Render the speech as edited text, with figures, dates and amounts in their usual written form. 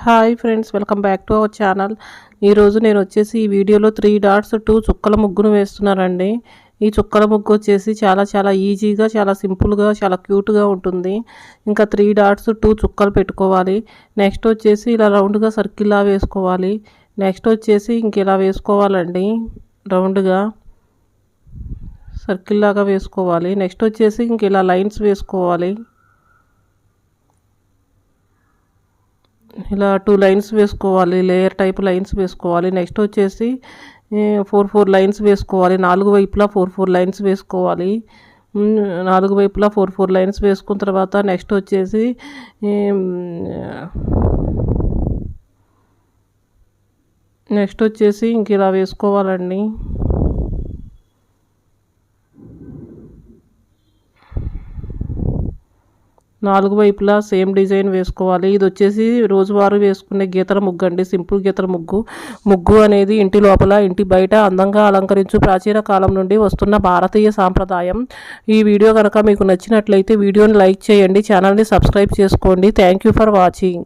Hi friends, welcome back to our channel. ఈరోజు నేను వచ్చేసి ఈ వీడియోలో 3 డాట్స్ 2 చుక్కల ముగ్గును వేస్తున్నానండి. ఈ చుక్కల ముగ్గు వచ్చేసి చాలా ఈజీగా, చాలా సింపుల్గా, చాలా క్యూట్గా ఉంటుంది. ఇంకా 3 డాట్స్ 2 చుక్కలు పెట్టుకోవాలి. నెక్స్ట్ వచ్చేసి ఇలా రౌండ్గా సర్కిల్లా వేసుకోవాలి. నెక్స్ట్ వచ్చేసి ఇంక ఇలా వేసుకోవాలండి, రౌండ్గా సర్కిల్ లాగా వేసుకోవాలి. నెక్స్ట్ వచ్చేసి ఇంక ఇలా లైన్స్ వేసుకోవాలి. ఇలా 2 లైన్స్ వేసుకోవాలి, లేయర్ టైప్ లైన్స్ వేసుకోవాలి. నెక్స్ట్ వచ్చేసి 4 లైన్స్ వేసుకోవాలి. 4 వైపులా 4 లైన్స్ వేసుకోవాలి. 4 వైపులా 4 లైన్స్ వేసుకున్న తర్వాత నెక్స్ట్ వచ్చేసి ఇంక ఇలా వేసుకోవాలండి. నాలుగు వైపులా సేమ్ డిజైన్ వేసుకోవాలి. ఇది వచ్చేసి రోజువారీ వేసుకునే గీతల ముగ్గు అండి, సింపుల్ గీతల ముగ్గు. ముగ్గు అనేది ఇంటి లోపల, ఇంటి బయట అందంగా అలంకరించు ప్రాచీన కాలం నుండి వస్తున్న భారతీయ సాంప్రదాయం. ఈ వీడియో కనుక మీకు నచ్చినట్లయితే వీడియోని లైక్ చేయండి, ఛానల్ని సబ్స్క్రైబ్ చేసుకోండి. Thank you for watching.